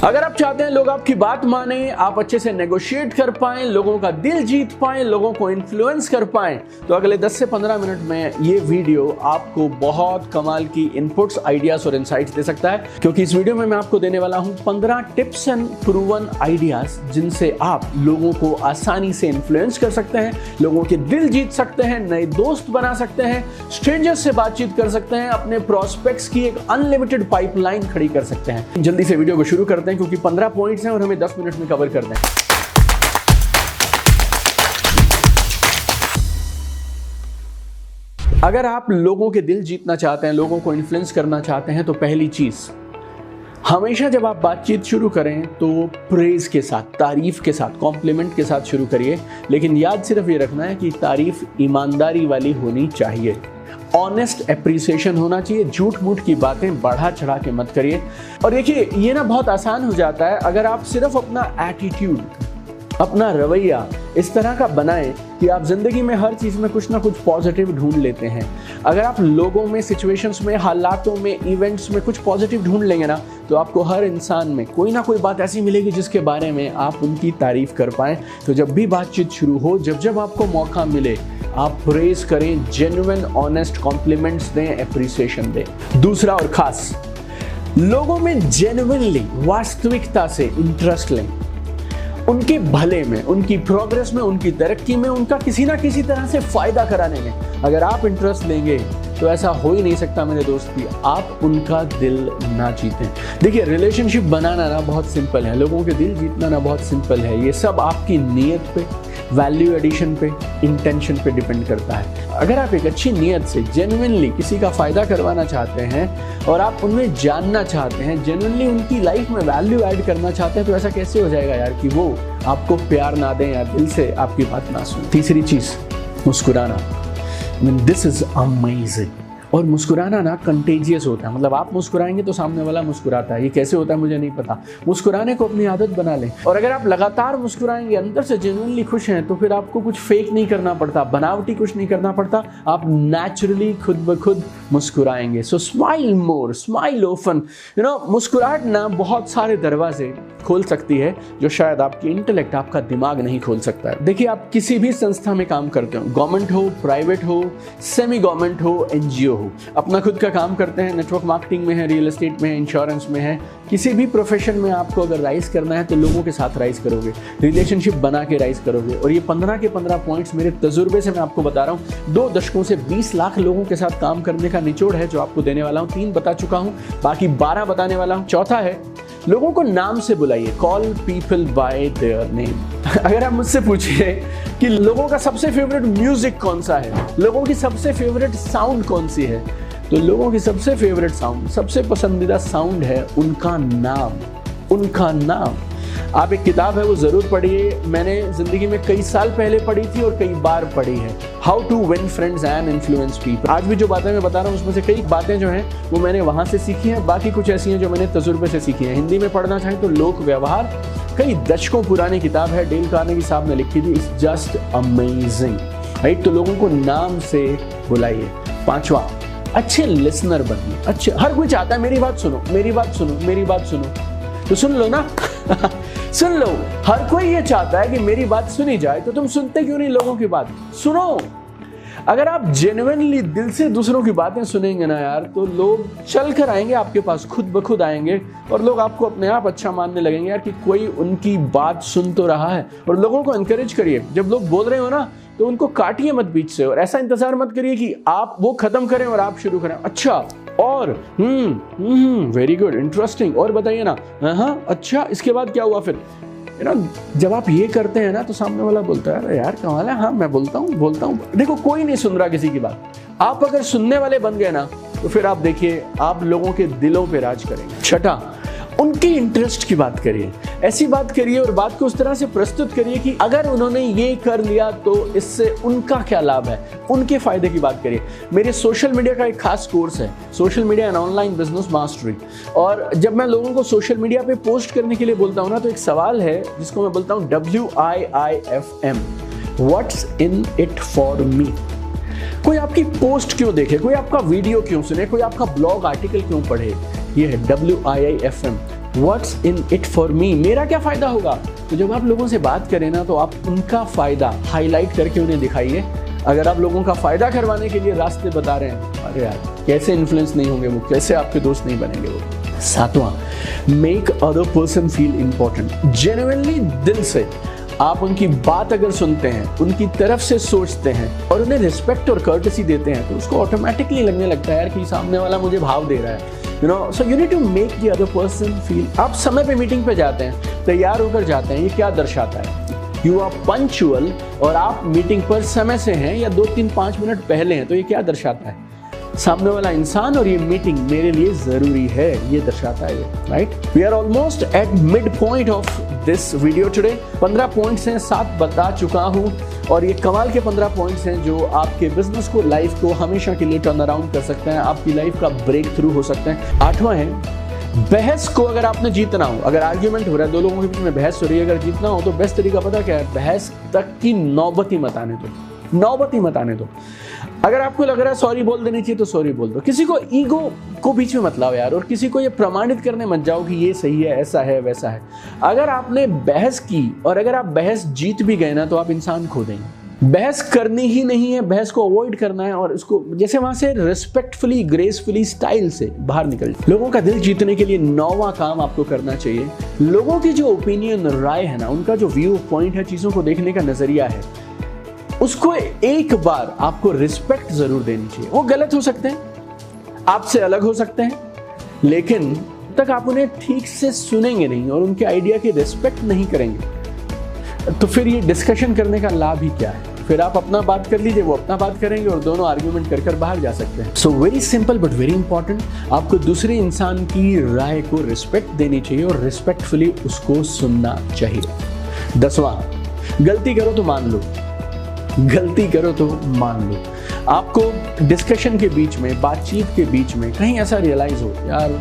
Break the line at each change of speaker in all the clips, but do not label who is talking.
अगर आप चाहते हैं लोग आपकी बात माने, आप अच्छे से नेगोशिएट कर पाएं, लोगों का दिल जीत पाएं, लोगों को इन्फ्लुएंस कर पाएं, तो अगले 10 से 15 मिनट में ये वीडियो आपको बहुत कमाल की इनपुट्स, आइडियाज और इनसाइट्स दे सकता है। क्योंकि इस वीडियो में मैं आपको देने वाला हूं 15 टिप्स एंड प्रूवन आइडियाज जिनसे आप लोगों को आसानी से इन्फ्लुएंस कर सकते हैं, लोगों के दिल जीत सकते हैं, नए दोस्त बना सकते हैं, स्ट्रेंजर्स से बातचीत कर सकते हैं, अपने प्रोस्पेक्ट्स की एक अनलिमिटेड पाइपलाइन खड़ी कर सकते हैं। जल्दी से वीडियो को शुरू करते हैं क्योंकि 15 पॉइंट्स हैं और हमें 10 मिनट में कवर करना है। अगर आप लोगों के दिल जीतना चाहते हैं, लोगों को इन्फ्लुएंस करना चाहते हैं, तो पहली चीज, हमेशा जब आप बातचीत शुरू करें तो प्रेज के साथ, तारीफ के साथ, कॉम्प्लीमेंट के साथ शुरू करिए। लेकिन याद सिर्फ ये रखना है कि तारीफ ईमानदारी वाली होनी चाहिए, ऑनेस्ट एप्रिसिएशन होना चाहिए। झूठ मूठ की बातें बढ़ा चढ़ा के मत करिए। और देखिए, ये ना बहुत आसान हो जाता है अगर आप सिर्फ अपना एटीट्यूड, अपना रवैया इस तरह का बनाएं कि आप जिंदगी में हर चीज में कुछ ना कुछ पॉजिटिव ढूंढ लेते हैं। अगर आप लोगों में, सिचुएशंस में, हालातों में, इवेंट्स में कुछ पॉजिटिव ढूंढ लेंगे ना, तो आपको हर इंसान में कोई ना कोई बात ऐसी मिलेगी जिसके बारे में आप उनकी तारीफ कर पाएं। तो जब भी बातचीत शुरू हो, जब आपको मौका मिले, आप प्रेज करें, जेन्युइन ऑनेस्ट कॉम्प्लीमेंट्स दें, एप्रिसिएशन दें। दूसरा और खास, लोगों में जेन्युइनली, वास्तविकता से इंटरेस्ट लें, उनके भले में, उनकी प्रोग्रेस में, उनकी तरक्की में, उनका किसी ना किसी तरह से फायदा कराने में अगर आप इंटरेस्ट लेंगे तो ऐसा हो ही नहीं सकता मेरे दोस्त कि आप उनका दिल ना जीतें। देखिए, रिलेशनशिप बनाना ना बहुत सिंपल है, लोगों के दिल जीतना ना बहुत सिंपल है। ये सब आपकी नीयत पे, वैल्यू एडिशन पे, इंटेंशन पे डिपेंड करता है। अगर आप एक अच्छी नीयत से जेन्युइनली किसी का फायदा करवाना चाहते हैं और आप उनमें जानना चाहते हैं, जेन्युइनली उनकी लाइफ में वैल्यू ऐड करना चाहते हैं, तो ऐसा कैसे हो जाएगा यार कि वो आपको प्यार ना दें या दिल से आपकी बात ना सुने। तीसरी चीज, मुस्कुराना। This is amazing. और मुस्कुराना ना कंटेजियस होता है, मतलब आप मुस्कुराएंगे तो सामने वाला मुस्कुराता है। ये कैसे होता है मुझे नहीं पता। मुस्कुराने को अपनी आदत बना लें, और अगर आप लगातार मुस्कुराएंगे, अंदर से जेन्युइनली खुश हैं, तो फिर आपको कुछ फेक नहीं करना पड़ता, बनावटी कुछ नहीं करना पड़ता, आप नेचुरली खुद ब खुद मुस्कुराएंगे। So smile more, smile often. मुस्कुराहट ना बहुत सारे दरवाजे खोल सकती है जो शायद आपकी इंटेलेक्ट, आपका दिमाग नहीं खोल सकता है। देखिए, आप किसी भी संस्था में काम करते हो, गवर्नमेंट हो, प्राइवेट हो, सेमी गवर्नमेंट हो, एनजीओ हो, अपना खुद का काम करते हैं, नेटवर्क मार्केटिंग में है, रियल एस्टेट में है, इंश्योरेंस में है, किसी भी प्रोफेशन में आपको अगर राइज करना है तो लोगों के साथ राइज करोगे, रिलेशनशिप बना के राइज करोगे। और ये 15 के 15 पॉइंट्स मेरे तजुर्बे से मैं आपको बता रहा हूँ। 2 दशकों से 20 लाख लोगों के साथ काम करने का निचोड़ है जो आपको देने वाला हूँ। 3 बता चुका हूँ, बाकी 12 बताने वाला हूँ। चौथा है, लोगों को नाम से बुलाइए, call people bye their name. अगर आप मुझसे पूछिए कि लोगों का सबसे फेवरेट म्यूजिक कौन सा है, लोगों की सबसे फेवरेट साउंड कौन सी है, तो लोगों की सबसे फेवरेट साउंड, सबसे पसंदीदा साउंड है उनका नाम, उनका नाम। आप एक किताब है वो जरूर पढ़िए, मैंने जिंदगी में कई साल पहले पढ़ी थी और कई बार पढ़ी है, how to win friends and influence people. आज भी जो बातें मैं बता रहा हूँ उसमें से कई बातें जो हैं वो मैंने वहां से सीखी हैं, बाकी कुछ ऐसी हैं जो मैंने तजुर्बे से सीखी हैं। हिंदी में पढ़ना चाहें तो लोक व्यवहार, कई दशकों पुरानी किताब है, डेल कार्नेगी साहब ने लिखी थी। It's just amazing, right? तो लोगों को नाम से बुलाइए। 5वां, अच्छे लिसनर बनिए। अच्छे, हर कोई चाहता है मेरी बात सुनो, मेरी बात सुनो, मेरी बात सुनो, तो सुन लो ना। सुन लो, हर कोई ये चाहता है कि मेरी बात सुनी जाए, तो तुम सुनते क्यों नहीं लोगों की बात? सुनो। अगर आप जेन्युइनली दिल से दूसरों की बातें सुनेंगे ना यार, तो लोग चल कर आएंगे आपके पास, खुद ब खुद आएंगे, और लोग आपको अपने आप अच्छा मानने लगेंगे यार कि कोई उनकी बात सुन तो रहा है। और लोगों को एनकरेज करिए, जब लोग बोल रहे हो ना तो उनको काटिए मत बीच से, और ऐसा इंतजार मत करिए कि आप वो खत्म करें और आप शुरू करें। अच्छा, और वेरी गुड, इंटरेस्टिंग, और बताइए ना, हाँ अच्छा, इसके बाद क्या हुआ फिर? जब आप ये करते हैं ना तो सामने वाला बोलता है, अरे यार कमाल है, हाँ मैं बोलता हूँ। देखो, कोई नहीं सुन रहा किसी की बात, आप अगर सुनने वाले बन गए ना तो फिर आप देखिए, आप लोगों के दिलों पे राज करेंगे। छठा, उनके इंटरेस्ट की बात करिए, ऐसी बात करिए और बात को उस तरह से प्रस्तुत करिए कि अगर उन्होंने ये कर लिया तो इससे उनका क्या लाभ है, उनके फायदे की बात करिए। मेरे सोशल मीडिया का एक खास कोर्स है, social media and online business mastery, और जब मैं लोगों को सोशल मीडिया पे पोस्ट करने के लिए बोलता हूँ ना, तो एक सवाल है जिसको मैं बोलता हूँ WIIFM, what's in it for me. कोई आपकी पोस्ट क्यों देखे, कोई आपका वीडियो क्यों सुने, कोई आपका ब्लॉग आर्टिकल क्यों पढ़े, ये है WIIFM, what's in it for me, मेरा क्या फायदा होगा। तो जब आप लोगों से बात करें ना तो आप उनका फायदा हाईलाइट करके उन्हें दिखाइए। अगर आप लोगों का फायदा करवाने के लिए रास्ते बता रहे हैं, अरे यार कैसे इन्फ्लुएंस नहीं होंगे वो, कैसे आपके दोस्त नहीं बनेंगे वो। 7वां, make other person feel important. Genuinely दिल से आप उनकी बात अगर सुनते हैं, उनकी तरफ से सोचते हैं और उन्हें रिस्पेक्ट और कर्टेसी देते हैं तो उसको ऑटोमेटिकली लगने लगता है यार कि सामने वाला मुझे भाव दे रहा है। So you need to make the other person feel. आप समय पे मीटिंग पे जाते हैं, तैयार होकर जाते हैं, ये क्या दर्शाता है? यू आर पंक्चुअल और आप मीटिंग पर समय से हैं या 2-3-5 मिनट पहले हैं, तो ये क्या दर्शाता है? सामने वाला इंसान और ये मीटिंग मेरे लिए जरूरी है, ये दर्शाता है, right? We are almost at mid point of this video today. 15 points हैं, 7 बता चुका हूं और ये कमाल के 15 पॉइंट्स हैं जो आपके बिजनेस को, लाइफ को हमेशा के लिए टर्न अराउंड कर सकते हैं, आपकी लाइफ का ब्रेक थ्रू हो सकते हैं। 8वां है, बहस को अगर आपने जीतना हो, अगर आर्ग्यूमेंट हो रहा है, दो लोगों के बीच में बहस हो रही है, अगर जीतना हो तो बेस्ट तरीका पता क्या है? बहस तक की नौबत ही मत आने दो, नौबत ही मत आने दो। अगर आपको लग रहा है सॉरी बोल देनी चाहिए तो सॉरी बोल दो। किसी को ईगो को बीच में मत लाओ यार, और किसी को ये प्रमाणित करने मत जाओ कि ये सही है, ऐसा है, वैसा है। अगर आपने बहस की और अगर आप बहस जीत भी गए ना तो आप इंसान खो देंगे। बहस करनी ही नहीं है, बहस को अवॉइड करना है और उसको जैसे वहां से रिस्पेक्टफुली, ग्रेसफुली, स्टाइल से बाहर निकल। लोगों का दिल जीतने के लिए 9वां काम आपको करना चाहिए, लोगों की जो ओपिनियन, राय है ना, उनका जो व्यू पॉइंट है, चीजों को देखने का नजरिया है, उसको एक बार आपको रिस्पेक्ट जरूर देनी चाहिए। वो गलत हो सकते हैं, आपसे अलग हो सकते हैं, लेकिन तक आप उन्हें ठीक से सुनेंगे नहीं और उनके आइडिया की रिस्पेक्ट नहीं करेंगे तो फिर ये डिस्कशन करने का लाभ ही क्या है? फिर आप अपना बात कर लीजिए, वो अपना बात करेंगे और दोनों आर्ग्यूमेंट कर कर बाहर जा सकते हैं। So very simple but very important, आपको दूसरे इंसान की राय को रिस्पेक्ट देनी चाहिए और रिस्पेक्टफुली उसको सुनना चाहिए। 10वां, गलती करो तो मान लो, गलती करो तो मान लो। आपको डिस्कशन के बीच में, बातचीत के बीच में कहीं ऐसा रियलाइज हो, यार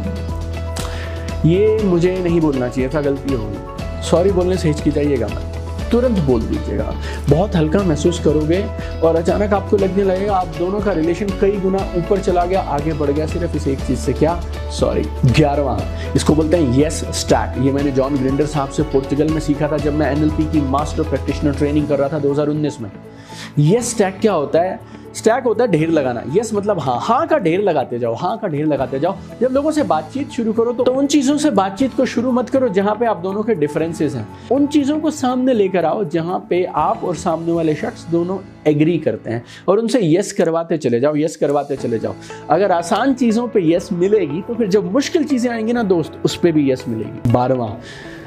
ये मुझे नहीं बोलना चाहिए था, गलती हो गई, सॉरी बोलने से हिचकिचाइएगा मत, तुरंत बोल दीजिएगा। बहुत हल्का महसूस करोगे और अचानक आपको लगने लगेगा आप दोनों का रिलेशन कई गुना ऊपर चला गया, आगे बढ़ गया, सिर्फ इस एक चीज से, क्या? सॉरी। 11वां, इसको बोलते हैं येस स्टैक। ये मैंने जॉन ग्रिंडर साहब से पोर्चुगल में सीखा था जब मैं NLP की मास्टर प्रैक्टिशनर ट्रेनिंग कर रहा था 2019 में। येस स्टैक क्या होता है? स्टैक होता है ढेर लगाना। यस मतलब हाँ, हाँ का ढेर लगाते जाओ, हाँ का ढेर लगाते जाओ। जब लोगों से बातचीत शुरू करो तो उन चीजों से बातचीत को शुरू मत करो जहां पे आप दोनों के डिफरेंसेस हैं। उन चीजों को सामने लेकर आओ जहां पे आप और सामने वाले शख्स दोनों एग्री करते हैं और उनसे यस करवाते चले जाओ, यस करवाते चले जाओ। अगर आसान चीजों पे यस मिलेगी तो फिर जब मुश्किल चीजें आएंगी ना दोस्त, उस पे भी यस मिलेगी। 12वां,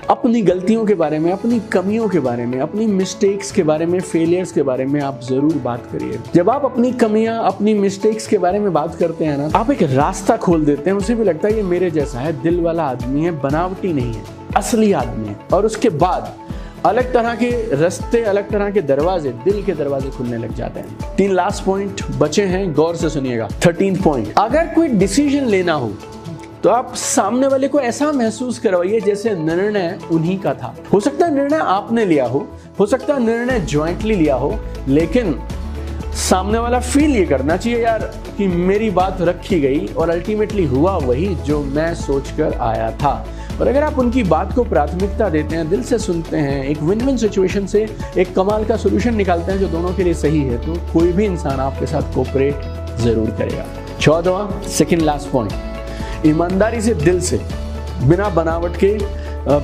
अपनी गलतियों के बारे में, अपनी कमियों के बारे में, अपनी मिस्टेक्स के बारे में, फेलियर्स के बारे में आप जरूर बात करिए। जब आप अपनी कमियां, अपनी मिस्टेक्स के बारे में बात करते हैं ना, आप एक रास्ता खोल देते हैं। उसे भी लगता है ये मेरे जैसा है, दिल वाला आदमी है, बनावटी नहीं है, असली आदमी है। और उसके बाद अलग तरह के रास्ते, अलग तरह के दरवाजे, दिल के दरवाजे खुलने लग जाते हैं। 3 लास्ट पॉइंट बचे हैं, गौर से सुनिएगा। 13 पॉइंट, अगर कोई डिसीजन लेना हो तो आप सामने वाले को ऐसा महसूस करवाइए जैसे निर्णय उन्हीं का था। हो सकता है निर्णय आपने लिया हो सकता है निर्णय ज्वाइंटली लिया हो, लेकिन सामने वाला फील ये करना चाहिए यार कि मेरी बात रखी गई और अल्टीमेटली हुआ वही जो मैं सोचकर आया था। और अगर आप उनकी बात को प्राथमिकता देते हैं, दिल से सुनते हैं, एक विन विन सिचुएशन से एक कमाल का सोल्यूशन निकालते हैं जो दोनों के लिए सही है, तो कोई भी इंसान आपके साथ कोऑपरेट जरूर करेगा। 14वां, सेकंड लास्ट पॉइंट, ईमानदारी से, दिल से, बिना बनावट के,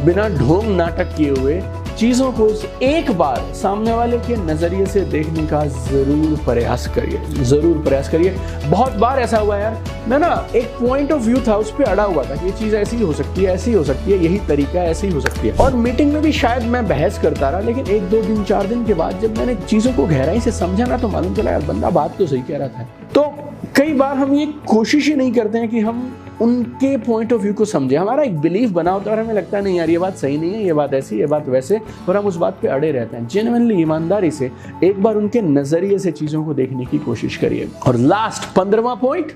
बिना ढोंग नाटक किए हुए चीजों को एक बार सामने वाले के नजरिए से देखने का जरूर प्रयास करिए, जरूर प्रयास करिए। बहुत बार ऐसा हुआ यार, मैं ना एक पॉइंट ऑफ व्यू था उस पर अड़ा हुआ था कि ये चीज ऐसी हो सकती है, ऐसी हो सकती है, यही तरीका ऐसी हो सकती है। और मीटिंग में भी शायद मैं बहस करता रहा, लेकिन 1-2 दिन 4 दिन के बाद जब मैंने चीजों को गहराई से समझा ना, तो मालूम चला यार बंदा बात तो सही कह रहा था। तो कई बार हम ये कोशिश ही नहीं करते हैं कि हम उनके पॉइंट ऑफ व्यू को समझे। हमारा एक बिलीफ बना होता है और हमें लगता है नहीं यार ये बात सही नहीं है, ये बात ऐसी, ये बात वैसे, और हम उस बात पे अड़े रहते हैं। जेन्युइनली, ईमानदारी से एक बार उनके नजरिए से चीजों को देखने की कोशिश करिए। और लास्ट 15वां point,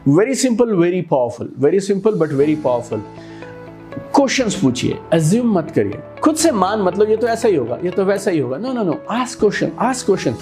very simple very powerful, very simple but very powerful. Questions पूछिए, अज्यूम मत करिए, खुद से मान मतलब ये तो ऐसा ही होगा, ये तो वैसा ही होगा। No no no, ask question.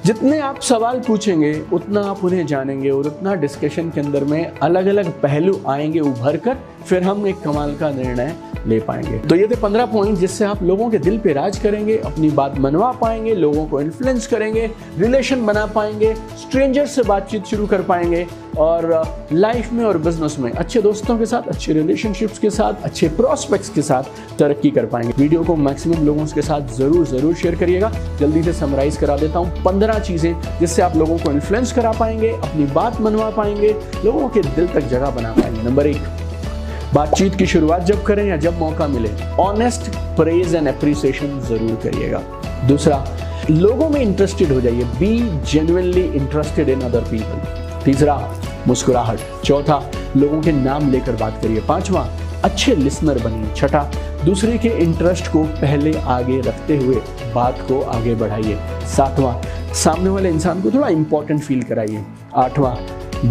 जितने आप सवाल पूछेंगे उतना आप उन्हें जानेंगे और उतना डिस्कशन के अंदर में अलग अलग पहलू आएंगे उभर कर, फिर हम एक कमाल का निर्णय ले पाएंगे। तो ये थे 15 पॉइंट जिससे आप लोगों के दिल पे राज करेंगे, अपनी बात मनवा पाएंगे, लोगों को इन्फ्लुएंस करेंगे, रिलेशन बना पाएंगे, स्ट्रेंजर से बातचीत शुरू कर पाएंगे और लाइफ में और बिजनेस में अच्छे दोस्तों के साथ, अच्छे रिलेशनशिप्स के साथ, अच्छे प्रॉस्पेक्ट्स के साथ तरक्की कर पाएंगे। वीडियो को मैक्सिमम लोगों के साथ जरूर शेयर करिएगा। जल्दी से समराइज करा देता हूँ 15 चीजें जिससे आप लोगों को इन्फ्लुएंस करा पाएंगे, अपनी बात मनवा पाएंगे, लोगों के दिल तक जगह बना पाएंगे। नंबर 1, बातचीत की शुरुआत जब करें या जब मौका मिले, ऑनेस्ट प्रेज एंड एप्रिसिएशन जरूर करिएगा। दूसरा, लोगों में इंटरेस्टेड हो जाइए, be genuinely interested in other people. तीसरा, मुस्कुराहट। चौथा, लोगों के नाम लेकर बात करिए। पांचवा, अच्छे लिसनर बनिए। छठा, दूसरे के इंटरेस्ट को पहले आगे रखते हुए बात को आगे बढ़ाइए। सातवां, सामने वाले इंसान को थोड़ा इंपॉर्टेंट फील कराइए। आठवां,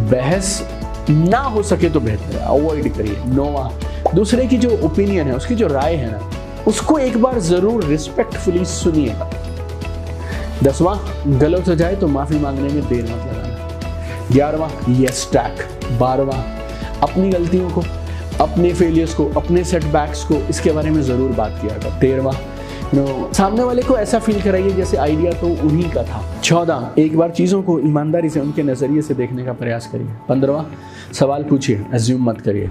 बहस ना हो सके तो बेहतर है, अवॉइड करिए। नौवां, दूसरे की जो ओपिनियन है, उसकी जो राय है ना, उसको एक बार जरूर रिस्पेक्टफुली सुनिएगा। 10वां, गलत हो जाए तो माफी मांगने में देर मत लगाना। 11वां, यस टैक। 12वां, अपनी गलतियों को, अपने फेलियर्स को, अपने सेटबैक्स को, इसके बारे में जरूर बात किया था। 13वां, सामने वाले को ऐसा फील कराइए जैसे आइडिया तो उन्हीं का था। 14, एक बार चीज़ों को ईमानदारी से उनके नज़रिए से देखने का प्रयास करिए। 15वां, सवाल पूछिए, अज्यूम मत करिए।